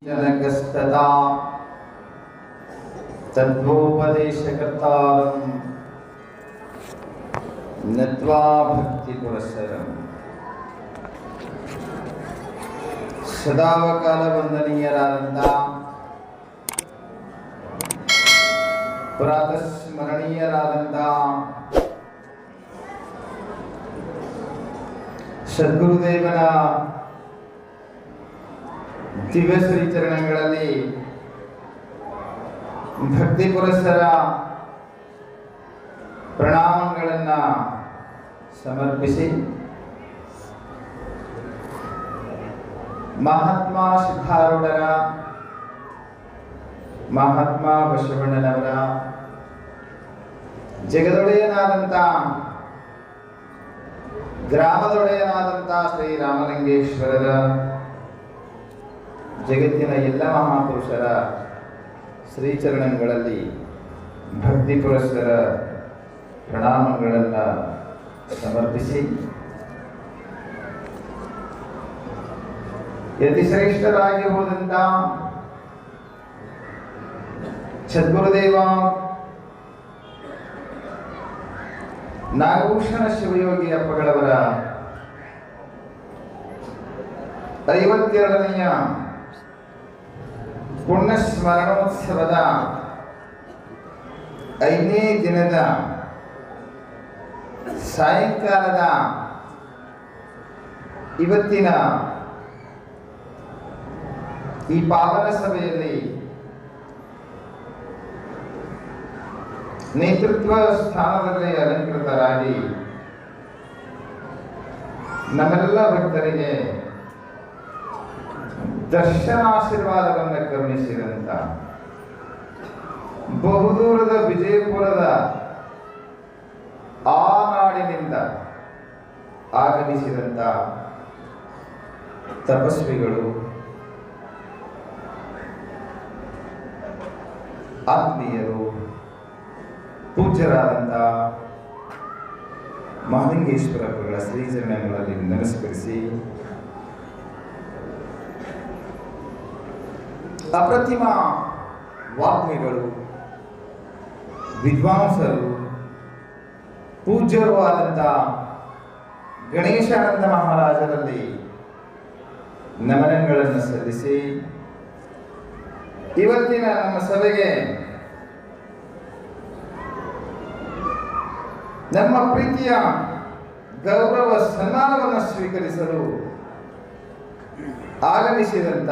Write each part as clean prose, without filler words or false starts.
जनकस्तदा तद्वोपदेशकर्तारं नत्वा भक्तिपुरस्सरं ಸದಾವಕಾಲ ವಂದನೀಯರಾದಂಥ ಪ್ರಾತಸ್ಮರಣೀಯರಾದಂಥ ಸದ್ಗುರುದೇವನ ದಿವ್ಯ ಶ್ರೀಚರಣಗಳಲ್ಲಿ ಭಕ್ತಿ ಪುರಸ್ಸರ ಪ್ರಣಾಮಗಳನ್ನು ಸಮರ್ಪಿಸಿ ಮಹಾತ್ಮ ಸಿದ್ಧಾರೂಢರ ಮಹಾತ್ಮ ಬಸವಣ್ಣನವರ ಜಗದೊಡೆಯನಾದಂಥ ಗ್ರಾಮದೊಡೆಯನಾದಂಥ ಶ್ರೀ ರಾಮಲಿಂಗೇಶ್ವರರ ಜಗತ್ತಿನ ಎಲ್ಲ ಮಹಾಪುರುಷರ ಶ್ರೀಚರಣಗಳಲ್ಲಿ ಭಕ್ತಿ ಪುರಸ್ಸರ ಪ್ರಣಾಮಗಳನ್ನು ಸಮರ್ಪಿಸಿ ಯತಿಶ್ರೇಷ್ಠರಾಗಿ ಹೋದಂಥ ಸದ್ಗುರುದೇವ ನಾಗಭೂಷಣ ಶಿವಯೋಗಿ ಅಪ್ಪಗಳವರ 52ನೆಯ ಪುಣ್ಯಸ್ಮರಣೋತ್ಸವದ 5ನೇ ದಿನದ ಸಾಯಂಕಾಲದ ಇವತ್ತಿನ ಈ ಪಾವನ ಸಭೆಯಲ್ಲಿ ನೇತೃತ್ವ ಸ್ಥಾನದಲ್ಲಿ ಅಲಂಕೃತರಾಗಿ ನಮ್ಮೆಲ್ಲ ಭಕ್ತರಿಗೆ ದರ್ಶನಾಶೀರ್ವಾದವನ್ನು ಕರುಣಿಸಿದಂಥ ಬಹುದೂರದ ವಿಜಯಪುರದ ಆ ನಾಡಿನಿಂದ ಆಗಮಿಸಿದಂಥ ತಪಸ್ವಿಗಳು, ಆತ್ಮೀಯರು, ಪೂಜ್ಯರಾದಂಥ ಮಹಾಲಿಂಗೇಶ್ವರಪ್ಪಗಳ ಶ್ರೀಚರಣಗಳಲ್ಲಿ ನಮಸ್ಕರಿಸಿ ಅಪ್ರತಿಮ ವಾಗ್ಮಿಗಳು, ವಿದ್ವಾಂಸರು, ಪೂಜ್ಯರು ಆದಂಥ ಗಣೇಶಾನಂದ ಮಹಾರಾಜರಲ್ಲಿ ನಮನಗಳನ್ನು ಸಲ್ಲಿಸಿ ಇವತ್ತಿನ ನಮ್ಮ ಸಭೆಗೆ ನಮ್ಮ ಪ್ರೀತಿಯ ಗೌರವ ಸನ್ಮಾನವನ್ನು ಸ್ವೀಕರಿಸಲು ಆಗಮಿಸಿದಂಥ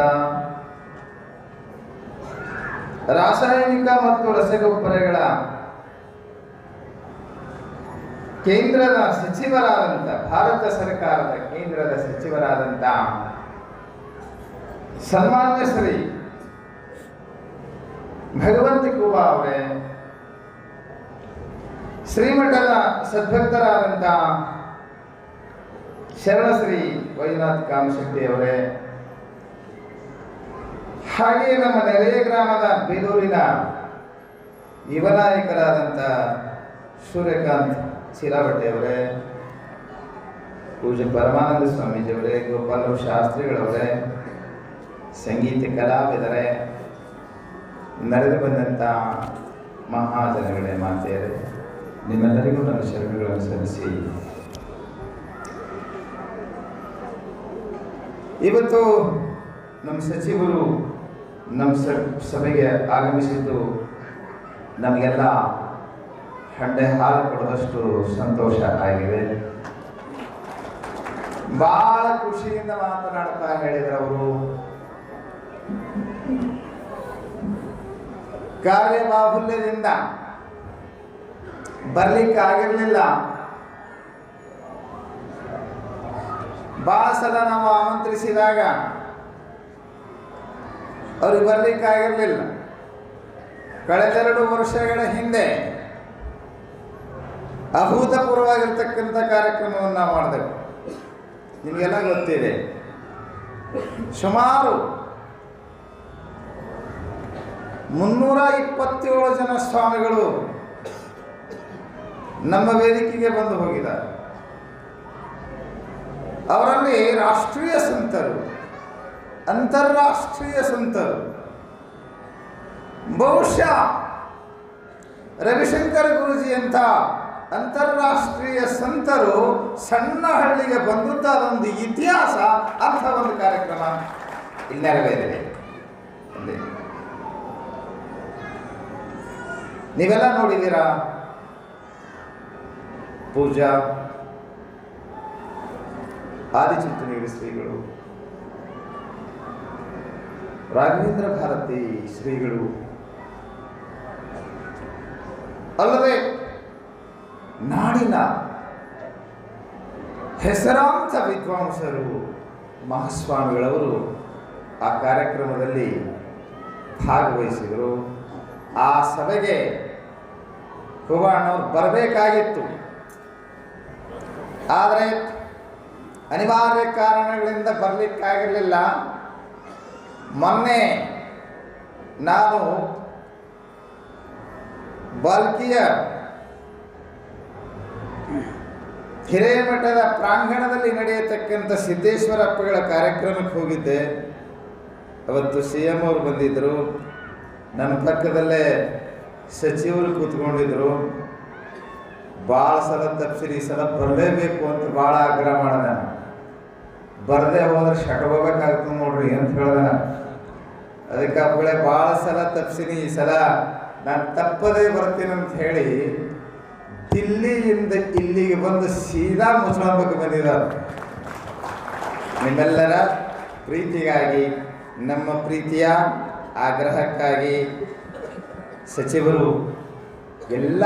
ರಾಸಾಯನಿಕ ಮತ್ತು ರಸಗೊಬ್ಬರಗಳ ಕೇಂದ್ರದ ಸಚಿವರಾದಂಥ, ಭಾರತ ಸರ್ಕಾರದ ಕೇಂದ್ರದ ಸಚಿವರಾದಂಥ ಸನ್ಮಾನ್ಯ ಶ್ರೀ ಭಗವಂತ ಕೂಬಾ ಅವರೇ, ಶ್ರೀಮಠದ ಸದ್ಭಕ್ತರಾದಂಥ ಶರಣಶ್ರೀ ವೈದ್ಯನಾಥ್ ಕಾಮಶೆಟ್ಟಿ ಅವರೇ, ಹಾಗೆಯೇ ನಮ್ಮ ನೆರೆಯ ಗ್ರಾಮದ ಬೇಲೂರಿನ ಯುವ ನಾಯಕರಾದಂಥ ಸೂರ್ಯಕಾಂತ್ ಶಿಲಾವಟ್ಟೆ ಅವರೇ, ಪೂಜ್ಯ ಪರಮಾನಂದ ಸ್ವಾಮೀಜಿಯವರೇ, ಗೋಪಾಲರಾವ್ ಶಾಸ್ತ್ರಿಗಳವರೇ, ಸಂಗೀತ ಕಲಾವಿದರೇ, ನಡೆದು ಬಂದಂಥ ಮಹಾಜನಗಳೇ, ಮಾತೆಯರೇ, ನಿಮ್ಮೆಲ್ಲರಿಗೂ ನನ್ನ ಶರಣಗಳನ್ನು ಸಲ್ಲಿಸಿ ಇವತ್ತು ನಮ್ಮ ಸಚಿವರು ನಮ್ಮ ಸಭೆಗೆ ಆಗಮಿಸಿದ್ದು ನಮಗೆಲ್ಲ ಹಂಡೆ ಹಾಲು ಕೊಡದಷ್ಟು ಸಂತೋಷ ಆಗಿದೆ. ಬಹಳ ಖುಷಿಯಿಂದ ಮಾತನಾಡ್ತಾ ಹೇಳಿದ್ರು ಅವರು. ಕಾರ್ಯಬಾಹುಲ್ಯದಿಂದ ಬರ್ಲಿಕ್ಕೆ ಆಗಿರಲಿಲ್ಲ. ಬಹಳ ಸಲ ನಾವು ಆಮಂತ್ರಿಸಿದಾಗ ಅವ್ರಿಗೆ ಬರ್ಲಿಕ್ಕೆ ಆಗಿರಲಿಲ್ಲ. ಕಳೆದ 2 ವರ್ಷಗಳ ಹಿಂದೆ ಅಭೂತಪೂರ್ವವಾಗಿರ್ತಕ್ಕಂಥ ಕಾರ್ಯಕ್ರಮವನ್ನು ನಾವು ಮಾಡಿದೆವು. ನಿಮಗೆಲ್ಲ ಗೊತ್ತಿದೆ. ಸುಮಾರು 327 ಜನ ಸ್ವಾಮಿಗಳು ನಮ್ಮ ವೇದಿಕೆಗೆ ಬಂದು ಹೋಗಿದ್ದಾರೆ. ಅವರಲ್ಲಿ ರಾಷ್ಟ್ರೀಯ ಸಂತರು, ಅಂತಾರಾಷ್ಟ್ರೀಯ ಸಂತರು. ಬಹುಶಃ ರವಿಶಂಕರ್ ಗುರೂಜಿ ಅಂತ ಅಂತಾರಾಷ್ಟ್ರೀಯ ಸಂತರು ಸಣ್ಣ ಹಳ್ಳಿಗೆ ಬಂದದ್ದು ಅದೊಂದು ಇತಿಹಾಸ, ಅಂಥ ಒಂದು ಕಾರ್ಯಕ್ರಮ ಇಲ್ಲಿ ನೆರವೇರಿದೆ. ನೀವೆಲ್ಲ ನೋಡಿದ್ದೀರಾ? ಪೂಜಾ ಆದಿಚುಂಚನಗಿರಿ ಶ್ರೀಗಳು, ರಾಘವೇಂದ್ರ ಭಾರತಿ ಶ್ರೀಗಳು, ಅಲ್ಲದೆ ನಾಡಿನ ಹೆಸರಾಂತ ವಿದ್ವಾಂಸರು ಮಹಾಸ್ವಾಮಿಗಳವರು ಆ ಕಾರ್ಯಕ್ರಮದಲ್ಲಿ ಭಾಗವಹಿಸಿದರು. ಆ ಸಭೆಗೆ ಹುಬ್ಬಣ್ಣವ್ರು ಬರಬೇಕಾಗಿತ್ತು, ಆದರೆ ಅನಿವಾರ್ಯ ಕಾರಣಗಳಿಂದ ಬರಲಿಕ್ಕಾಗಿರಲಿಲ್ಲ. ಮೊನ್ನೆ ನಾನು ಬಾಲ್ಕಿಯ ಹಿರೇಮಠದ ಪ್ರಾಂಗಣದಲ್ಲಿ ನಡೆಯತಕ್ಕಂಥ ಸಿದ್ದೇಶ್ವರಪ್ಪಗಳ ಕಾರ್ಯಕ್ರಮಕ್ಕೆ ಹೋಗಿದ್ದೆ. ಅವತ್ತು CM ಅವರು ಬಂದಿದ್ದರು, ನನ್ನ ಪಕ್ಕದಲ್ಲೇ ಸಚಿವರು ಕೂತ್ಕೊಂಡಿದ್ರು. ಭಾಳ ಸಲ ತಪ್ಪಿಸಿರಿ, ಈ ಸಲ ಬರಲೇಬೇಕು ಅಂತ ಭಾಳ ಆಗ್ರಹ ಮಾಡಿದೆ. ಬರದೇ ಹೋದ್ರೆ ಶಟಗೋಬೇಕಾಗ್ತದೆ ನೋಡ್ರಿ ಅಂತ ಹೇಳ್ದೆ. ಅದಕ್ಕೆ ಅಪ್ಪಗಳೇ ಭಾಳ ಸಲ ತಪ್ಪಿಸಿನಿ, ಈ ಸಲ ನಾನು ತಪ್ಪದೇ ಬರ್ತೀನಿ ಅಂತ ಹೇಳಿ ದಿಲ್ಲಿಯಿಂದ ಇಲ್ಲಿಗೆ ಬಂದು ಸೀದಾ ಮುಸ್ಲಾಂಬಕ್ಕೆ ಬಂದಿದ್ದಾರೆ. ನಿಮ್ಮೆಲ್ಲರ ಪ್ರೀತಿಗಾಗಿ, ನಮ್ಮ ಪ್ರೀತಿಯ ಆಗ್ರಹಕ್ಕಾಗಿ ಸಚಿವರು ಎಲ್ಲ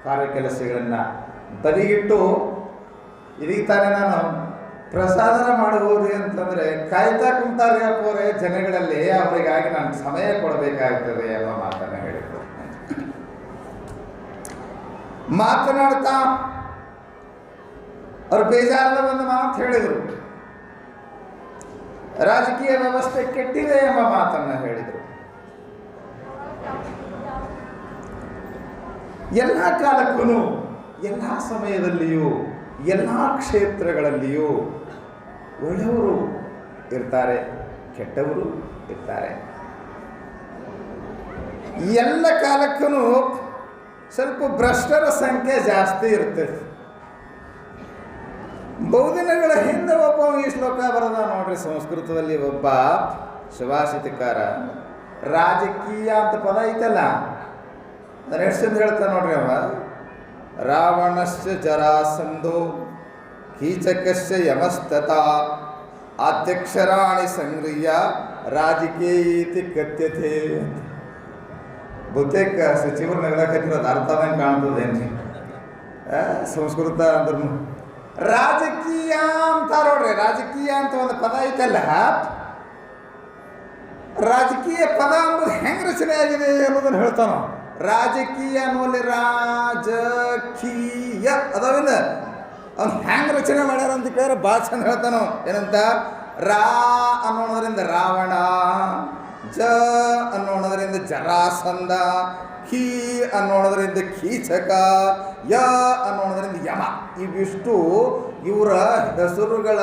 ಕಾರ್ಯಕೆಲಸಗಳನ್ನು ಬದಿಗಿಟ್ಟು ಇದೀಗ ತಾನೇ ನಾನು ಪ್ರಸಾದನ ಮಾಡಬಹುದು ಅಂತಂದರೆ ಕಾಯ್ತಾ ಕುಂತಾರೆ ಅಪ್ಪವರೇ ಜನಗಳಲ್ಲಿ, ಅವರಿಗಾಗಿ ನಾನು ಸಮಯ ಕೊಡಬೇಕಾಗ್ತದೆ ಎಂಬ ಮಾತನ್ನು ಹೇಳಿದರು. ಮಾತನಾಡ್ತಾ ಅವ್ರು ಬೇಜಾರದ ಒಂದು ಮಾತು ಹೇಳಿದರು. ರಾಜಕೀಯ ವ್ಯವಸ್ಥೆ ಕೆಟ್ಟಿದೆ ಎಂಬ ಮಾತನ್ನು ಹೇಳಿದರು. ಎಲ್ಲ ಕಾಲಕ್ಕೂ, ಎಲ್ಲ ಸಮಯದಲ್ಲಿಯೂ, ಎಲ್ಲ ಕ್ಷೇತ್ರಗಳಲ್ಲಿಯೂ ಒಳ್ಳೆಯವರು ಇರ್ತಾರೆ, ಕೆಟ್ಟವರು ಇರ್ತಾರೆ. ಎಲ್ಲ ಕಾಲಕ್ಕೂ ಸ್ವಲ್ಪ ಭ್ರಷ್ಟರ ಸಂಖ್ಯೆ ಜಾಸ್ತಿ ಇರ್ತದೆ. ಬಹುದಿನಗಳ ಹಿಂದೆ ಒಬ್ಬ ಈ ಶ್ಲೋಕ ಬರದ ನೋಡ್ರಿ ಸಂಸ್ಕೃತದಲ್ಲಿ. ಒಬ್ಬ ಸುಭಾಷಿತಕಾರ ರಾಜಕೀಯ ಅಂತ ಪದ ಐತಲ್ಲ, ನಾನು ಎಷ್ಟು ಚಂದ ಹೇಳ್ತಾನೆ ನೋಡ್ರಿ ಅವ. ರಾವಣಶ್ಚ ಜರಾಸಂಧೋ ಕೀಚಕಶ್ಚ ಯಮಸ್ತತ ಅಧ್ಯಕ್ಷರಾಣಿ ಸಂಗ್ರಹ್ಯ ರಾಜಕೀಯತಿ ಕಥ್ಯತೆ. ಬಹುತೇಕ ಸಚಿವರು ನಗಲಕತ್ತಿರೋದು ಅರ್ಥದಂಗೆ ಕಾಣ್ತದೇನ್ರಿ. ಸಂಸ್ಕೃತ ಅಂದ್ರೂ ರಾಜಕೀಯ ಅಂತ ನೋಡ್ರಿ. ರಾಜಕೀಯ ಅಂತ ಒಂದು ಪದ ಐತಲ್ಲ, ರಾಜಕೀಯ ಪದ ಅಂಬುದು ಹೆಂಗೆ ರಚನೆ ಆಗಿದೆ ಅನ್ನೋದನ್ನು ಹೇಳ್ತಾನೋ. ರಾಜಕೀಯ ಅನ್ನುವಲ್ಲಿ ರಾಜಕೀಯ ಅದಾವಿಲ್ಲ, ಅವ್ನು ಹೆಂಗೆ ರಚನೆ ಮಾಡ್ಯಾರ ಅಂತ ಕೇಳಿದ್ರೆ ಭಾಳ ಚಂದ ಹೇಳ್ತಾನೋ. ಏನಂತ? ರಾ ಅನ್ನೋದ್ರಿಂದ ರಾವಣ, ಜ ಅನ್ನೋದ್ರಿಂದ ಜರಾಸಂಧ, ಖೀ ಅನ್ನೋದ್ರಿಂದ ಕೀಚಕ, ಯ ಅನ್ನೋದ್ರಿಂದ ಯಮ. ಇವಿಷ್ಟು ಇವರ ಹೆಸರುಗಳ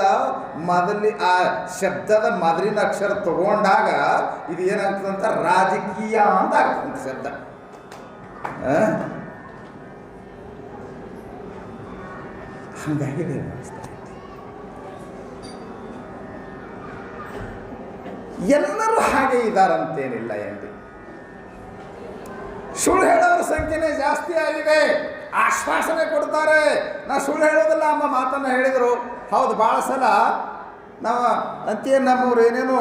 ಮೊದಲಿ ಆ ಶಬ್ದದ ಮೊದಲಿನ ಅಕ್ಷರ ತಗೊಂಡಾಗ ಇದು ಏನಾಗ್ತದಂತ ರಾಜಕೀಯ ಅಂತ ಆಗ್ತದಂತ ಶಬ್ದ. ಹಂಗಾಗಿದೆ. ಎಲ್ಲರೂ ಹಾಗೆ ಇದ್ದಾರಂತೇನಿಲ್ಲ ಏನ್ರಿ. ಸುಳ್ಳು ಹೇಳೋರ ಸಂಖ್ಯೆನೇ ಜಾಸ್ತಿ ಆಗಿದೆ. ಆಶ್ವಾಸನೆ ಕೊಡ್ತಾರೆ, ನಾ ಸುಳ್ಳು ಹೇಳೋದಿಲ್ಲ ಎಂಬ ಮಾತನ್ನು ಹೇಳಿದರು. ಹೌದು, ಭಾಳ ಸಲ ನಾವು ಅಂತೀಯ ನಮ್ಮವ್ರು ಏನೇನು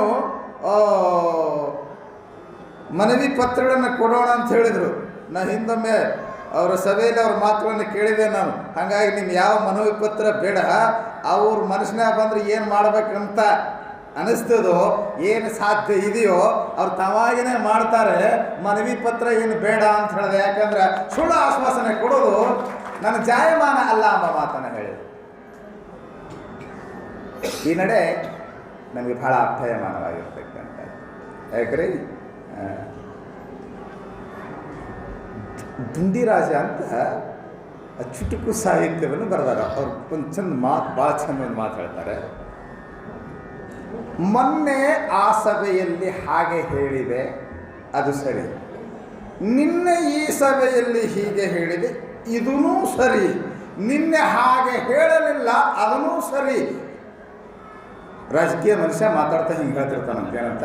ಮನವಿ ಪತ್ರಗಳನ್ನು ಕೊಡೋಣ ಅಂತ ಹೇಳಿದರು. ನಾ ಹಿಂದೊಮ್ಮೆ ಅವರ ಸಭೆಯಲ್ಲಿ ಅವ್ರ ಮಾತುಗಳನ್ನು ಕೇಳಿದೆ ನಾನು. ಹಾಗಾಗಿ ನಿಮ್ಮ ಯಾವ ಮನವಿ ಪತ್ರ ಬೇಡ, ಅವ್ರ ಮನಸ್ಸಿನಾಗ ಬಂದರೆ ಏನು ಮಾಡ್ಬೇಕಂತ ಅನಿಸ್ತದೋ, ಏನು ಸಾಧ್ಯ ಇದೆಯೋ ಅವ್ರು ತಾವಾಗಿನೇ ಮಾಡ್ತಾರೆ. ಮನವಿ ಪತ್ರ ಏನು ಬೇಡ ಅಂತ ಹೇಳಿದೆ. ಯಾಕಂದ್ರೆ ಸುಳ್ಳು ಆಶ್ವಾಸನೆ ಕೊಡೋದು ನನ್ನ ಜಾಯಮಾನ ಅಲ್ಲ ಎಂಬ ಮಾತನ್ನು ಹೇಳಿದೆ. ಈ ನಡೆ ನನಗೆ ಬಹಳ ಅಪ್ಯಾಯಮಾನವಾಗಿರ್ತಕ್ಕಂಥ. ಯಾಕ್ರಿ, ದುಂಡಿರಾಜ ಅಂತ ಚುಟುಕು ಸಾಹಿತ್ಯವನ್ನು ಬರೆದಾರ. ಅವ್ರು ಒಂದು ಚಂದ ಮಾತು, ಭಾಳ ಚಂದ ಒಂದು ಮಾತು ಹೇಳ್ತಾರೆ. ಮೊನ್ನೆ ಆ ಸಭೆಯಲ್ಲಿ ಹಾಗೆ ಹೇಳಿದೆ, ಅದು ಸರಿ. ನಿನ್ನೆ ಈ ಸಭೆಯಲ್ಲಿ ಹೀಗೆ ಹೇಳಿದೆ, ಇದೂ ಸರಿ. ನಿನ್ನೆ ಹಾಗೆ ಹೇಳಲಿಲ್ಲ, ಅದೂ ಸರಿ. ರಾಜಕೀಯ ಮನುಷ್ಯ ಮಾತಾಡ್ತಾ ಹಿಂಗೆ ಹೇಳ್ತಿರ್ತಾನಂತೇನಂತ.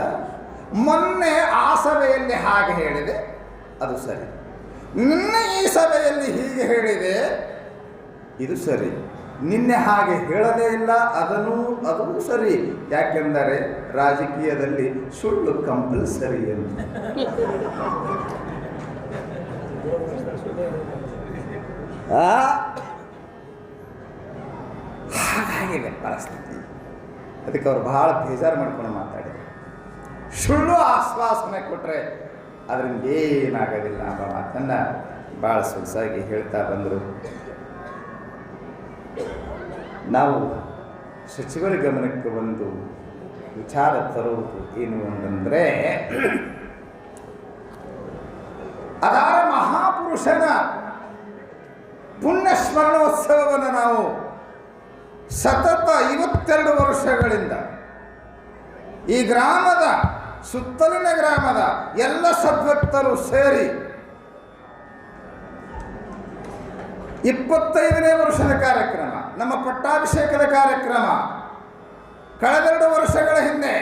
ಮೊನ್ನೆ ಆ ಸಭೆಯಲ್ಲಿ ಹಾಗೆ ಹೇಳಿದೆ, ಅದು ಸರಿ. ನಿನ್ನೆ ಈ ಸಭೆಯಲ್ಲಿ ಹೀಗೆ ಹೇಳಿದೆ, ಇದು ಸರಿ. ನಿನ್ನೆ ಹಾಗೆ ಹೇಳದೇ ಇಲ್ಲ, ಅದೂ ಸರಿ. ಯಾಕೆಂದರೆ ರಾಜಕೀಯದಲ್ಲಿ ಸುಳ್ಳು ಕಂಪಲ್ಸರಿ ಅಂತ. ಹಾಗಾಗಿದೆ ಪರಿಸ್ಥಿತಿ. ಅದಕ್ಕೆ ಅವ್ರು ಬಹಳ ಬೇಜಾರು ಮಾಡ್ಕೊಂಡು ಮಾತಾಡಿದ್ರು. ಸುಳ್ಳು ಆಶ್ವಾಸನೆ ಕೊಟ್ಟರೆ ಅದರಿಂದ ಏನಾಗೋದಿಲ್ಲ ಅನ್ನೋ ಮಾತನ್ನು ಭಾಳ ಸೊಗಸಾಗಿ ಹೇಳ್ತಾ ಬಂದರು. ನಾವು ಸಚಿವರ ಗಮನಕ್ಕೆ ಒಂದು ವಿಚಾರ ತರುವುದು ಏನು ಅಂತಂದರೆ, ಅದಾರ ಮಹಾಪುರುಷನ ಪುಣ್ಯ ಸ್ಮರಣೋತ್ಸವವನ್ನು ನಾವು ಸತತ 52 ವರ್ಷಗಳಿಂದ ಈ ಗ್ರಾಮದ ಸುತ್ತಲಿನ ಗ್ರಾಮದ ಎಲ್ಲ ಸದ್ಭಕ್ತರು ಸೇರಿ 25ನೇ ವರ್ಷದ ಕಾರ್ಯಕ್ರಮ, ನಮ್ಮ ಪಟ್ಟಾಭಿಷೇಕದ ಕಾರ್ಯಕ್ರಮ. ಕಳೆದ 2 ವರ್ಷಗಳ ಹಿಂದೆ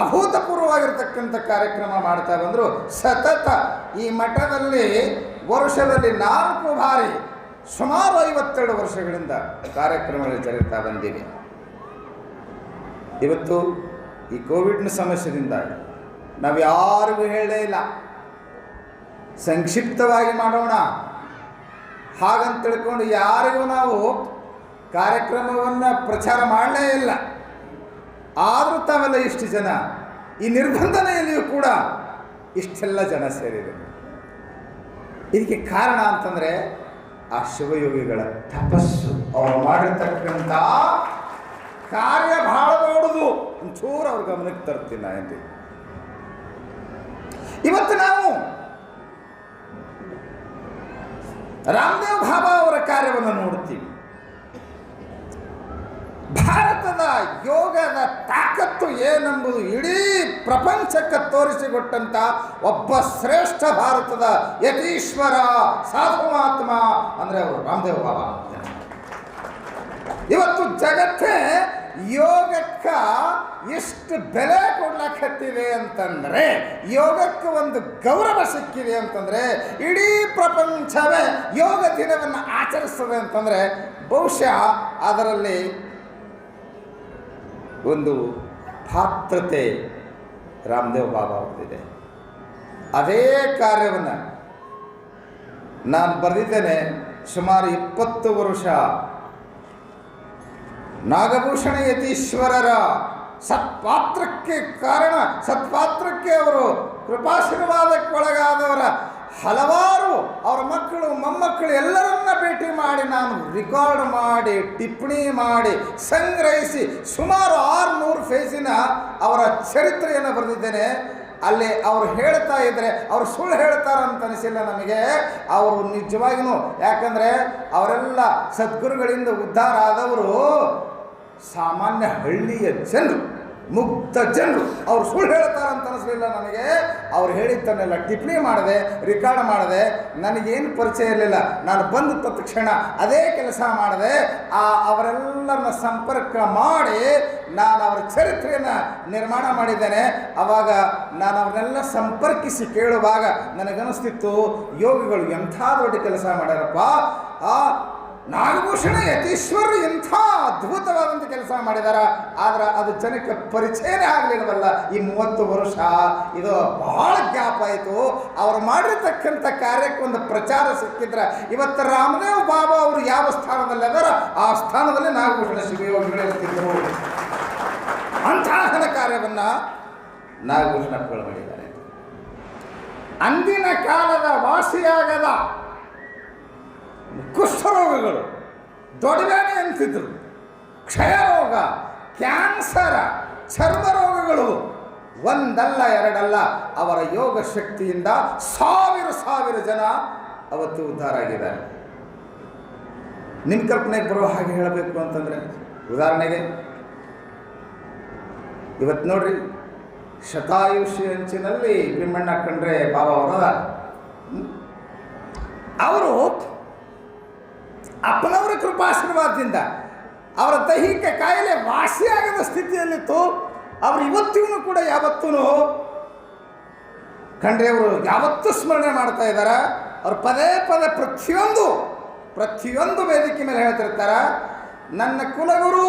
ಅಭೂತಪೂರ್ವವಾಗಿರ್ತಕ್ಕಂಥ ಕಾರ್ಯಕ್ರಮ ಮಾಡ್ತಾ ಬಂದರು. ಸತತ ಈ ಮಠದಲ್ಲಿ ವರ್ಷದಲ್ಲಿ 4 ಬಾರಿ ಸುಮಾರು 52 ವರ್ಷಗಳಿಂದ ಕಾರ್ಯಕ್ರಮಗಳು ಜರುಗುತ್ತಾ ಬಂದಿವೆ. ಇವತ್ತು ಈ ಕೋವಿಡ್ನ ಸಮಸ್ಯೆಯಿಂದ ನಾವು ಯಾರಿಗೂ ಹೇಳೇ ಇಲ್ಲ, ಸಂಕ್ಷಿಪ್ತವಾಗಿ ಮಾಡೋಣ ಹಾಗಂತ ತಿಳ್ಕೊಂಡು ಯಾರಿಗೂ ನಾವು ಕಾರ್ಯಕ್ರಮವನ್ನು ಪ್ರಚಾರ ಮಾಡಲೇ ಇಲ್ಲ. ಆದರೂ ತಾವೆಲ್ಲ ಇಷ್ಟು ಜನ ಈ ನಿರ್ಬಂಧನೆಯಲ್ಲಿಯೂ ಕೂಡ ಇಷ್ಟೆಲ್ಲ ಜನ ಸೇರಿದರು. ಇದಕ್ಕೆ ಕಾರಣ ಅಂತಂದರೆ ಆ ಶಿವಯೋಗಿಗಳ ತಪಸ್ಸು, ಅವರು ಮಾಡಿರ್ತಕ್ಕಂಥ ಕಾರ್ಯ ಬಹಳ ದೊಡ್ಡದು. ಒಂಚೂರು ಅವ್ರ ಗಮನಕ್ಕೆ ತರ್ತೀನಿ ನಾನು. ಇವತ್ತು ನಾವು ರಾಮದೇವ್ ಬಾಬಾ ಅವರ ಕಾರ್ಯವನ್ನು ನೋಡ್ತೀವಿ. ಭಾರತದ ಯೋಗದ ತಾಕತ್ತು ಏನೆಂಬುದು ಇಡೀ ಪ್ರಪಂಚಕ್ಕೆ ತೋರಿಸಿಕೊಟ್ಟಂಥ ಒಬ್ಬ ಶ್ರೇಷ್ಠ ಭಾರತದ ಯತೀಶ್ವರ ಸಾಧು ಮಹಾತ್ಮ ಅಂದರೆ ಅವರು ರಾಮದೇವ್ ಬಾಬಾ. ಇವತ್ತು ಜಗತ್ತೇ ಯೋಗಕ್ಕೆ ಎಷ್ಟು ಬೆಲೆ ಕೊಡ್ಲಕತ್ತಿದೆ ಅಂತಂದರೆ, ಯೋಗಕ್ಕೆ ಒಂದು ಗೌರವ ಸಿಕ್ಕಿದೆ ಅಂತಂದರೆ, ಇಡೀ ಪ್ರಪಂಚವೇ ಯೋಗ ದಿನವನ್ನು ಆಚರಿಸ್ತದೆ ಅಂತಂದರೆ ಬಹುಶಃ ಅದರಲ್ಲಿ ಒಂದು ಪಾತ್ರತೆ ರಾಮದೇವ್ ಬಾಬಾ ಅವ್ರದ್ದಿದೆ. ಅದೇ ಕಾರ್ಯವನ್ನು ನಾನು ಬರೆದಿದ್ದೇನೆ. ಸುಮಾರು 20 ವರ್ಷ ನಾಗಭೂಷಣ ಯತೀಶ್ವರರ ಸತ್ಪಾತ್ರಕ್ಕೆ ಕಾರಣ, ಸತ್ಪಾತ್ರಕ್ಕೆ ಅವರು ಕೃಪಾಶೀರ್ವಾದಕ್ಕೆ ಒಳಗಾದವರ ಹಲವಾರು ಅವರ ಮಕ್ಕಳು ಮೊಮ್ಮಕ್ಕಳು ಎಲ್ಲರನ್ನ ಭೇಟಿ ಮಾಡಿ ನಾನು ರೆಕಾರ್ಡ್ ಮಾಡಿ ಟಿಪ್ಪಣಿ ಮಾಡಿ ಸಂಗ್ರಹಿಸಿ ಸುಮಾರು 600 ಪೇಜಿನ ಅವರ ಚರಿತ್ರೆಯನ್ನು ಬರೆದಿದ್ದೇನೆ. ಅಲ್ಲಿ ಅವರು ಹೇಳ್ತಾ ಇದ್ದರೆ ಅವರು ಸುಳ್ಳು ಹೇಳ್ತಾರಂತ ಅನಿಸಿಲ್ಲ ನನಗೆ. ಅವರು ನಿಜವಾಗಿಯೂ, ಯಾಕಂದರೆ ಅವರೆಲ್ಲ ಸದ್ಗುರುಗಳಿಂದ ಉದ್ಧಾರ ಆದವರು ಸಾಮಾನ್ಯ ಹಳ್ಳಿಯ ಜನರು, ಮುಗ್ಧ ಜನರು. ಅವ್ರು ಸುಳ್ಳು ಹೇಳ್ತಾರಂತ ಅನಿಸಲಿಲ್ಲ ನನಗೆ. ಅವ್ರು ಹೇಳಿದ್ದನ್ನೆಲ್ಲ ಟಿಪ್ಪಣಿ ಮಾಡಿದೆ, ರೆಕಾರ್ಡ್ ಮಾಡಿದೆ. ನನಗೇನು ಪರಿಚಯ ಇರಲಿಲ್ಲ. ನಾನು ಬಂದ ತಕ್ಷಣ ಅದೇ ಕೆಲಸ ಮಾಡಿದೆ. ಅವರೆಲ್ಲರನ್ನ ಸಂಪರ್ಕ ಮಾಡಿ ನಾನು ಅವರ ಚರಿತ್ರೆಯನ್ನು ನಿರ್ಮಾಣ ಮಾಡಿದ್ದೇನೆ. ಆವಾಗ ನಾನು ಅವ್ರನ್ನೆಲ್ಲ ಸಂಪರ್ಕಿಸಿ ಕೇಳುವಾಗ ನನಗನ್ನಿಸ್ತಿತ್ತು, ಯೋಗಿಗಳು ಎಂಥ ದೊಡ್ಡ ಕೆಲಸ ಮಾಡ್ಯಾರಪ್ಪ. ನಾಗಭೂಷಣ ಯತೀಶ್ವರರು ಎಂಥ ಅದ್ಭುತವಾದಂಥ ಕೆಲಸ ಮಾಡಿದಾರ. ಆದರೆ ಅದು ಜನಕ್ಕೆ ಪರಿಚಯನೇ ಆಗಲಿಲ್ಲವಲ್ಲ. ಈ 30 ವರ್ಷ ಇದು ಬಹಳ ಗ್ಯಾಪ್ ಆಯಿತು. ಅವರು ಮಾಡಿರ್ತಕ್ಕಂಥ ಕಾರ್ಯಕ್ಕೆ ಒಂದು ಪ್ರಚಾರ ಸಿಕ್ಕಿದ್ರೆ ಇವತ್ತು ರಾಮದೇವ್ ಬಾಬಾ ಅವರು ಯಾವ ಸ್ಥಾನದಲ್ಲಿ ಅದರ ಆ ಸ್ಥಾನದಲ್ಲಿ ನಾಗಭೂಷಣ ಶಿವಯೋಗಿಗಳು ಇರ್ತಿದ್ದರು. ಅಂತಹ ಕಾರ್ಯವನ್ನು ನಾಗಭೂಷಣಗಳು ಮಾಡಿದ್ದಾರೆ. ಅಂದಿನ ಕಾಲದ ವಾಸಿಯಾಗದ ಕುಷ್ಠರೋಗಗಳು, ದೊಡ್ಡಬೇನೆ ಅಂತಿದ್ರು, ಕ್ಷಯರೋಗ, ಕ್ಯಾನ್ಸರ, ಚರ್ಮ ರೋಗಗಳು ಒಂದಲ್ಲ ಎರಡಲ್ಲ. ಅವರ ಯೋಗ ಶಕ್ತಿಯಿಂದ ಸಾವಿರ ಜನ ಅವತ್ತು ಉದ್ಧಾರ ಆಗಿದ್ದಾರೆ. ನಿಮ್ಮ ಕಲ್ಪನೆಗೆ ಬರೋ ಹಾಗೆ ಹೇಳಬೇಕು ಅಂತಂದರೆ, ಉದಾಹರಣೆಗೆ ಇವತ್ತು ನೋಡ್ರಿ ಶತಾಯುಷಿ ಅಂಚಿನಲ್ಲಿ ಭೀಮಣ್ಣ ಕಂಡ್ರೆ ಬಾಬಾ ಅವರದ ಅವರು ಅಪ್ಪನವರ ಕೃಪಾಶೀರ್ವಾದದಿಂದ ಅವರ ದೈಹಿಕ ಕಾಯಿಲೆ ವಾಸಿಯಾಗದ ಸ್ಥಿತಿಯಲ್ಲಿತ್ತು. ಅವರು ಇವತ್ತಿಗೂ ಕೂಡ ಯಾವತ್ತೂ ಖಂಡ್ರೆ ಅವರು ಯಾವತ್ತೂ ಸ್ಮರಣೆ ಮಾಡ್ತಾ ಇದ್ದಾರೆ. ಅವ್ರು ಪದೇ ಪದೇ ಪ್ರತಿಯೊಂದು ವೇದಿಕೆ ಮೇಲೆ ಹೇಳ್ತಿರ್ತಾರೆ, ನನ್ನ ಕುಲಗುರು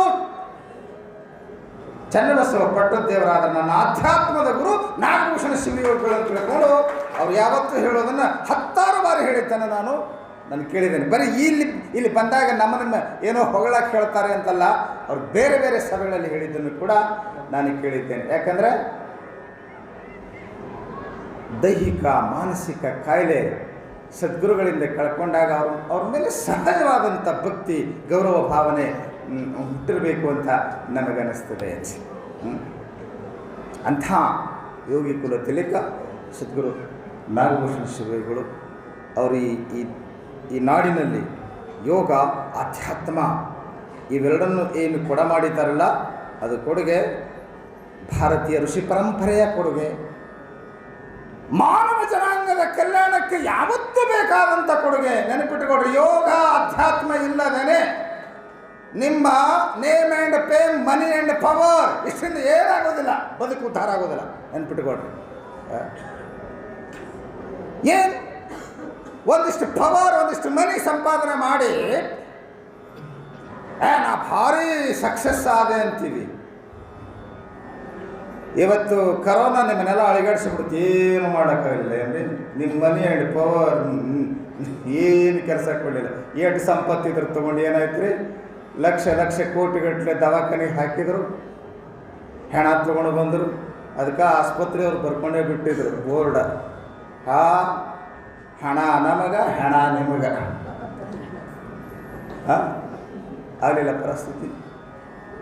ಚನ್ನಬಸವ ಪಟ್ಟದೇವರಾದ ನನ್ನ ಆಧ್ಯಾತ್ಮದ ಗುರು ನಾಗಭೂಷಣ ಶಿವಯೋಗಿಗಳನ್ನು ತಿಳ್ಕೊಂಡು ಅವ್ರು ಯಾವತ್ತೂ ಹೇಳೋದನ್ನು 10 ಬಾರಿ ಹೇಳಿದ್ದಾನೆ. ನಾನು ಕೇಳಿದ್ದೇನೆ. ಬರೀ ಇಲ್ಲಿ ಬಂದಾಗ ನಮ್ಮನ್ನು ಏನೋ ಹೊಗಳಕ್ಕೆ ಹೇಳ್ತಾರೆ ಅಂತಲ್ಲ, ಅವ್ರು ಬೇರೆ ಬೇರೆ ಸಭೆಗಳಲ್ಲಿ ಹೇಳಿದ್ದನ್ನು ಕೂಡ ನಾನು ಕೇಳಿದ್ದೇನೆ. ಯಾಕಂದರೆ ದೈಹಿಕ ಮಾನಸಿಕ ಕಾಯಿಲೆ ಸದ್ಗುರುಗಳಿಂದ ಕಳ್ಕೊಂಡಾಗ ಅವ್ರ ಮೇಲೆ ಸಹಜವಾದಂಥ ಭಕ್ತಿ ಗೌರವ ಭಾವನೆ ಹುಟ್ಟಿರಬೇಕು ಅಂತ ನಮಗನ್ನಿಸ್ತದೆ. ಅಂಥ ಯೋಗಿ ಕುಲ ತಿಲಕ ಸದ್ಗುರು ನಾಗಭೂಷಣ ಶಿವಯೋಗಿಗಳು ಅವರು ಈ ನಾಡಿನಲ್ಲಿ ಯೋಗ ಆಧ್ಯಾತ್ಮ ಇವೆರಡನ್ನು ಏನು ಮಾಡಿದ್ದಾರಲ್ಲ, ಅದು ಕೊಡುಗೆ ಭಾರತೀಯ ಋಷಿ ಪರಂಪರೆಯ ಕೊಡುಗೆ. ಮಾನವ ಜನಾಂಗದ ಕಲ್ಯಾಣಕ್ಕೆ ಯಾವತ್ತೂ ಬೇಕಾದಂಥ ಕೊಡುಗೆ. ನೆನಪಿಟ್ಟುಕೊಡ್ರಿ, ಯೋಗ ಅಧ್ಯಾತ್ಮ ಇಲ್ಲದೇನೆ ನಿಮ್ಮ name and fame, money and power ಇಷ್ಟರಿಂದ ಏನಾಗೋದಿಲ್ಲ, ಬದುಕು ಉದ್ಧಾರ ಆಗೋದಿಲ್ಲ. ನೆನಪಿಟ್ಟುಕೊಡ್ರಿ, ಏನು ಒಂದಿಷ್ಟು ಪವರ್ ಒಂದಿಷ್ಟು ಮನಿ ಸಂಪಾದನೆ ಮಾಡಿ ನಾ ಭಾರಿ ಸಕ್ಸಸ್ ಆದೆ ಅಂತೀವಿ. ಇವತ್ತು ಕರೋನಾ ನಿಮ್ಮನ್ನೆಲ್ಲ ಅಳಿಗಾಡಿಸ್ಬಿಡುತ್ತೆ, ಏನು ಮಾಡೋಕ್ಕಾಗಲಿಲ್ಲ. ಅಂದರೆ ನಿಮ್ಮ ಮನಿ ಆ್ಯಂಡ್ ಪವರ್ ಏನು ಕೆಲಸ ಕೊಡಲಿಲ್ಲ. ಎಷ್ಟು ಸಂಪತ್ತಿದ್ರು ತೊಗೊಂಡು ಏನಾಯ್ತು ರೀ, ಲಕ್ಷ ಕೋಟಿಗಟ್ಟಲೆ ದವಾಖಾನೆಗೆ ಹಾಕಿದರು, ಹೆಣ ತೊಗೊಂಡು ಬಂದರು. ಅದಕ್ಕೆ ಆಸ್ಪತ್ರೆಯವ್ರು ಬರ್ಕೊಂಡೇ ಬಿಟ್ಟಿದ್ರು ಬೋರ್ಡ, ಹಣ ನಮಗ ಹೆಣ ನಿಮಗ. ಆಗಲಿಲ್ಲ ಪರಿಸ್ಥಿತಿ.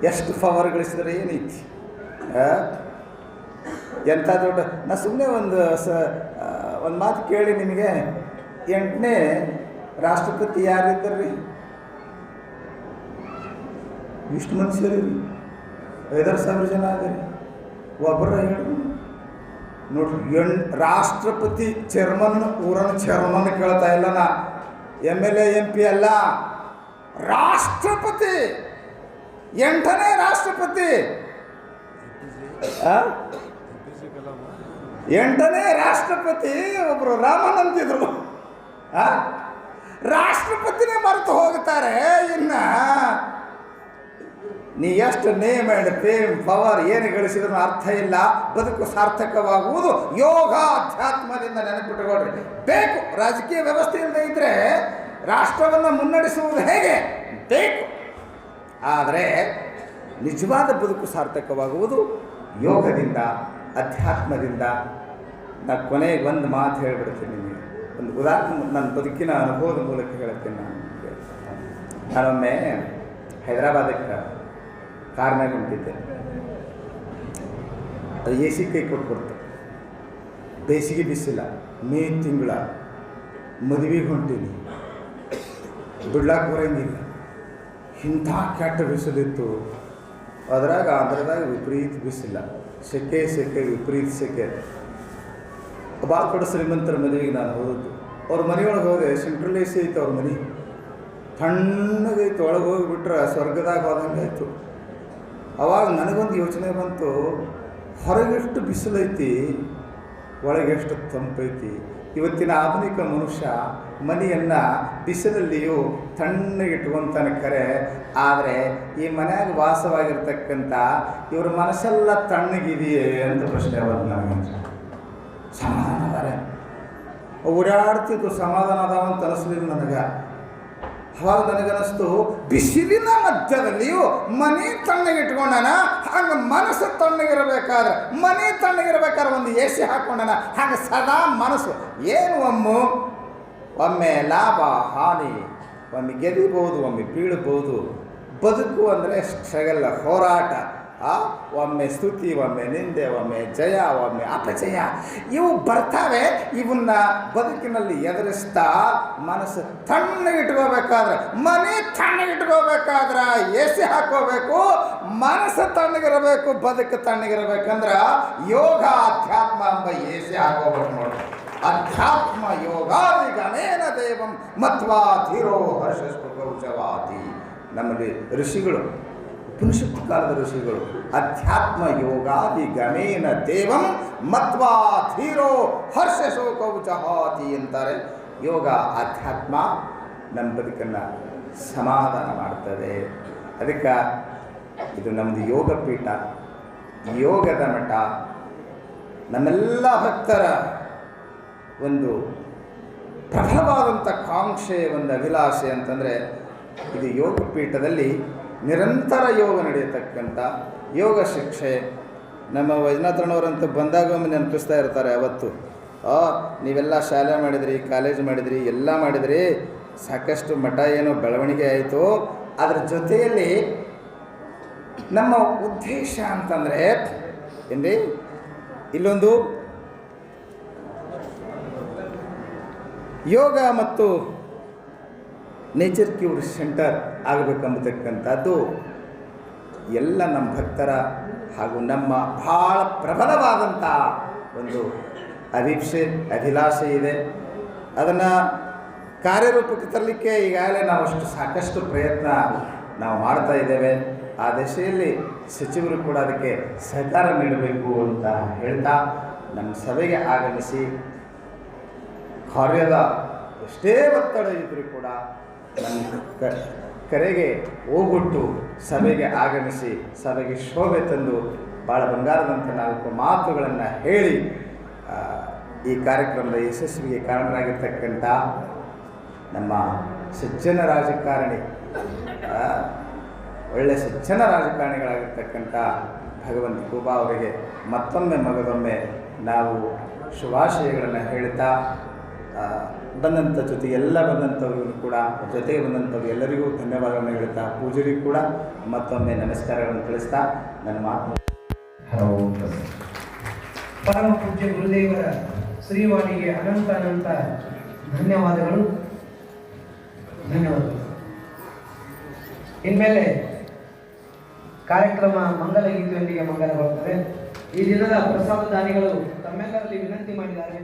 ಎಷ್ಟು ಪವರ್ ಗಳಿಸಿದ್ರೆ ಏನೈತಿ, ಎಂಥ ದೊಡ್ಡ. ನಾ ಸುಮ್ಮನೆ ಒಂದು ಮಾತು ಕೇಳಿ ನಿಮಗೆ, 8ನೇ ರಾಷ್ಟ್ರಪತಿ ಯಾರಿದ್ದರ್ರಿ? ಇಷ್ಟು ಮನುಷ್ಯರಿ 5,000 ಜನ ಅದರಿ, ಒಬ್ಬರ ಹೇಳಿ ನೋಡ್ರಿ. ರಾಷ್ಟ್ರಪತಿ ಚೇರ್ಮನ್, ಊರನ್ನ ಚೇರ್ಮನ್ ಕೇಳ್ತಾ ಇಲ್ಲ ನಾ, MLA MP ಅಲ್ಲ, ರಾಷ್ಟ್ರಪತಿ, 8ನೇ ರಾಷ್ಟ್ರಪತಿ. 8ನೇ ರಾಷ್ಟ್ರಪತಿ ಒಬ್ಬರು ರಾಮನ್ ಅಂತಿದ್ರು. ರಾಷ್ಟ್ರಪತಿನೇ ಮರೆತು ಹೋಗ್ತಾರೆ. ಇನ್ನು ನೀ ಎಷ್ಟು ನೇಮ್ ಆ್ಯಂಡ್ ಫೇಮ್ ಪವರ್ ಏನು ಗಳಿಸಿದ್ರು ಅರ್ಥ ಇಲ್ಲ. ಬದುಕು ಸಾರ್ಥಕವಾಗುವುದು ಯೋಗ ಅಧ್ಯಾತ್ಮದಿಂದ. ನೆನಪಿಟ್ಟುಕೊಳ್ರಿ, ಬೇಕು. ರಾಜಕೀಯ ವ್ಯವಸ್ಥೆ ಇಲ್ಲದೆ ಇದ್ದರೆ ರಾಷ್ಟ್ರವನ್ನು ಮುನ್ನಡೆಸುವುದು ಹೇಗೆ ಬೇಕು. ಆದರೆ ನಿಜವಾದ ಬದುಕು ಸಾರ್ಥಕವಾಗುವುದು ಯೋಗದಿಂದ, ಅಧ್ಯಾತ್ಮದಿಂದ. ನಾನು ಕೊನೆಗೆ ಒಂದು ಮಾತು ಹೇಳಿಬಿಡ್ತೀನಿ ನಿಮಗೆ, ಒಂದು ಉದಾಹರಣೆ ನನ್ನ ಬದುಕಿನ ಅನುಭವದ ಮೂಲಕ ಹೇಳ್ತೀನಿ. ನಾನೊಮ್ಮೆ ಹೈದರಾಬಾದಕ್ಕೆ ಕಾರ್ನಾಗ ಹೊಂಟಿದ್ದೆ. ಅದು AC ಕೈ ಕೊಟ್ಬಿಡ್ತು. ಬೇಸಿಗೆ ಬಿಸಿಲ್ಲ, ಮೇ ತಿಂಗಳ, ಮದುವೆಗೆ ಹೊಂಟೀನಿ, ಬಿಡ್ಲಾಕ ಬರೋಂಗಿಲ್ಲ. ಇಂಥ ಕೆಟ್ಟ ಬಿಸಿಲಿತ್ತು. ಅದ್ರಾಗ ಆಂಧ್ರದಾಗ ವಿಪರೀತ ಬಿಸಿಲ್ಲ, ಸೆಕೆ ವಿಪರೀತ ಸೆಕೆ. ಭಾಳ ಕಡೆ ಶ್ರೀಮಂತರ ಮದುವೆಗೆ ನಾನು ಹೋದದ್ದು. ಅವ್ರ ಮನೆಯೊಳಗೆ ಹೋದೆ, ಸೆಂಟ್ರಲ್ AC ಐತೆ ಅವ್ರ ಮನೆ, ತಣ್ಣಗೈತು. ಒಳಗೆ ಹೋಗಿಬಿಟ್ರೆ ಸ್ವರ್ಗದಾಗ ಹೋದಂಗೆ ಆಯಿತು. ಅವಾಗ ನನಗೊಂದು ಯೋಚನೆ ಬಂತು, ಹೊರಗೆಷ್ಟು ಬಿಸಿಲೈತಿ, ಒಳಗೆಷ್ಟು ತಂಪೈತಿ. ಇವತ್ತಿನ ಆಧುನಿಕ ಮನುಷ್ಯ ಮನೆಯನ್ನು ಬಿಸಿಲಲ್ಲಿಯೂ ತಣ್ಣಗಿಟ್ಕೊಂತಾನೆ ಖರೆ, ಆದರೆ ಈ ಮನ್ಯಾಗ ವಾಸವಾಗಿರ್ತಕ್ಕಂಥ ಇವ್ರ ಮನಸ್ಸೆಲ್ಲ ತಣ್ಣಗಿದೆಯೇ ಅಂತ ಪ್ರಶ್ನೆ ಬಂತು ನನಗೆ. ಸಮಾಧಾನ ಅದಾರೆ, ಓಡಾಡ್ತಿತ್ತು, ಸಮಾಧಾನ ಅದಾವಂತ ಅನಿಸ್ಲಿಲ್ಲ ನನಗೆ. ಅವಾಗ ನನಗನ್ನಿಸ್ತು, ಬಿಸಿಲಿನ ಮಧ್ಯದಲ್ಲಿಯೂ ಮನೆ ತಣ್ಣಗಿಟ್ಕೊಂಡಾನ, ಹಂಗೆ ಮನಸ್ಸು ತಣ್ಣಗಿರಬೇಕಾದ್ರೆ, ಮನೆ ತಣ್ಣಗಿರ್ಬೇಕಾದ್ರೆ ಒಂದು AC ಹಾಕ್ಕೊಂಡಾನ, ಹಾಗೆ ಸದಾ ಮನಸ್ಸು ಏನು ಒಮ್ಮೆ ಲಾಭ ಹಾನಿ, ಒಮ್ಮೆ ಗೆದಿಬೋದು, ಒಮ್ಮೆ ಬೀಳ್ಬೋದು. ಬದುಕು ಅಂದರೆ ಸ್ಟ್ರಗಲ್, ಹೋರಾಟ. ಒಮ್ಮೆ ಸ್ತುತಿ, ಒಮ್ಮೆ ನಿಂದೆ, ಒಮ್ಮೆ ಜಯ, ಒಮ್ಮೆ ಅಪಜಯ ಇವು ಬರ್ತಾವೆ. ಇವನ್ನ ಬದುಕಿನಲ್ಲಿ ಎದುರಿಸ್ತಾ ಮನಸ್ಸು ತಣ್ಣಗಿಟ್ಕೋಬೇಕಾದ್ರೆ, ಮನೆ ತಣ್ಣಗಿಟ್ಕೋಬೇಕಾದ್ರೆ ಎ ಸಿ ಹಾಕೋಬೇಕು, ಮನಸ್ಸು ತಣ್ಣಗಿರಬೇಕು, ಬದುಕು ತಣ್ಣಗಿರಬೇಕಂದ್ರೆ ಯೋಗ ಅಧ್ಯಾತ್ಮ ಎಂಬ ಎ ಸಿ ಹಾಕೋಬೇಕು ನೋಡಿ. ಅಧ್ಯಾತ್ಮ ಯೋಗಾದಿಗಮೇನ ದೇವಂ ಮತ್ವಾ ಧೀರೋ ಹರ್ಷಸ್ಪುಗೌಜವಾತಿ. ನಮ್ಮಲ್ಲಿ ಋಷಿಗಳು, ಉಪನಿಷತ್ತು ಕಾಲದ ಋಷಿಗಳು ಅಧ್ಯಾತ್ಮ ಯೋಗಾದಿ ಗಮೇನ ದೇವಂ ಮತ್ವಾ ಧೀರೋ ಹರ್ಷಶೋಕೌಜಹಾತಿ ಅಂತಾರೆ. ಯೋಗ ಅಧ್ಯಾತ್ಮ ನಮ್ಮ ಬದುಕನ್ನು ಸಮಾಧಾನ ಮಾಡ್ತದೆ. ಅದಕ್ಕೆ ಇದು ನಮ್ಮದು ಯೋಗ ಪೀಠ, ಯೋಗದ ಮಠ. ನಮ್ಮೆಲ್ಲ ಭಕ್ತರ ಒಂದು ಪ್ರಬಲವಾದಂಥ ಕಾಂಕ್ಷೆ, ಒಂದು ಅಭಿಲಾಷೆ ಅಂತಂದರೆ ಇದು ಯೋಗ ಪೀಠದಲ್ಲಿ ನಿರಂತರ ಯೋಗ ನಡೆಯತಕ್ಕಂಥ ಯೋಗ ಶಿಕ್ಷೆ. ನಮ್ಮ ವೈಜನಾಥನವರಂತೂ ಬಂದಾಗೊಮ್ಮೆ ನೆನಪಿಸ್ತಾ ಇರ್ತಾರೆ. ಅವತ್ತು ನೀವೆಲ್ಲ ಶಾಲೆ ಮಾಡಿದ್ರಿ, ಕಾಲೇಜ್ ಮಾಡಿದ್ರಿ, ಎಲ್ಲ ಮಾಡಿದ್ರಿ, ಸಾಕಷ್ಟು ಮಠ ಏನೋ ಬೆಳವಣಿಗೆ ಆಯಿತು. ಅದರ ಜೊತೆಯಲ್ಲಿ ನಮ್ಮ ಉದ್ದೇಶ ಅಂತಂದರೆ ಏನ್ರಿ, ಇಲ್ಲೊಂದು ಯೋಗ ಮತ್ತು ನೇಚರ್ ಕ್ಯೂರ್ ಸೆಂಟರ್ ಆಗಬೇಕೆಂಬತಕ್ಕಂಥದ್ದು ಎಲ್ಲ ನಮ್ಮ ಭಕ್ತರ ಹಾಗೂ ನಮ್ಮ ಭಾಳ ಪ್ರಬಲವಾದಂಥ ಒಂದು ಅಭಿಲಾಷೆ ಇದೆ. ಅದನ್ನು ಕಾರ್ಯರೂಪಕ್ಕೆ ತರಲಿಕ್ಕೆ ಈಗಾಗಲೇ ನಾವು ಸಾಕಷ್ಟು ಪ್ರಯತ್ನ ನಾವು ಮಾಡ್ತಾ ಇದ್ದೇವೆ. ಆ ದಿಶೆಯಲ್ಲಿ ಸಚಿವರು ಕೂಡ ಅದಕ್ಕೆ ಸಹಕಾರ ನೀಡಬೇಕು ಅಂತ ಹೇಳ್ತಾ, ನಮ್ಮ ಸಭೆಗೆ ಆಗಮಿಸಿ ಕಾರ್ಯದ ಎಷ್ಟೇ ಒತ್ತಡ ಇದ್ದರೂ ಕೂಡ ನನ್ನ ಕರೆಗೆ ಹೋಗೊಟ್ಟು ಸಭೆಗೆ ಆಗಮಿಸಿ ಸಭೆಗೆ ಶೋಭೆ ತಂದು ಭಾಳ ಬಂಗಾರದಂಥ 4 ಮಾತುಗಳನ್ನು ಹೇಳಿ ಈ ಕಾರ್ಯಕ್ರಮದ ಯಶಸ್ವಿಗೆ ಕಾರಣರಾಗಿರ್ತಕ್ಕಂಥ ನಮ್ಮ ಸಜ್ಜನ ರಾಜಕಾರಣಿ, ಒಳ್ಳೆಯ ಸಜ್ಜನ ರಾಜಕಾರಣಿಗಳಾಗಿರ್ತಕ್ಕಂಥ ಭಗವಂತ ಕೂಬಾ ಅವರಿಗೆ ಮತ್ತೊಮ್ಮೆ ಮಗದೊಮ್ಮೆ ನಾವು ಶುಭಾಶಯಗಳನ್ನು ಹೇಳ್ತಾ, ಬಂದಂಥ ಜೊತೆಗೆ ಎಲ್ಲ ಬಂದಂಥವ್ರಿಗೂ ಕೂಡ, ಜೊತೆಗೆ ಬಂದಂಥವ್ರು ಎಲ್ಲರಿಗೂ ಧನ್ಯವಾದಗಳನ್ನು ಹೇಳ್ತಾ, ಪೂಜರಿಗೂ ಕೂಡ ಮತ್ತೊಮ್ಮೆ ನಮಸ್ಕಾರಗಳನ್ನು ತಿಳಿಸ್ತಾ ನನ್ನ ಮಾತು. ಪರಮ ಪೂಜ್ಯ ಗುರುದೇವರ ಶ್ರೀವಾಣಿಗೆ ಅನಂತ ಧನ್ಯವಾದಗಳು. ಇನ್ಮೇಲೆ ಕಾರ್ಯಕ್ರಮ ಮಂಗಲ ಗೀತೆಯೊಂದಿಗೆ ಮಂಗಲಗೊಳ್ಳುತ್ತದೆ. ಈ ದಿನದ ಪ್ರಸಾದ ದಾನಿಗಳು ತಮ್ಮೆಲ್ಲರಲ್ಲಿ ವಿನಂತಿ ಮಾಡಿದ್ದಾರೆ.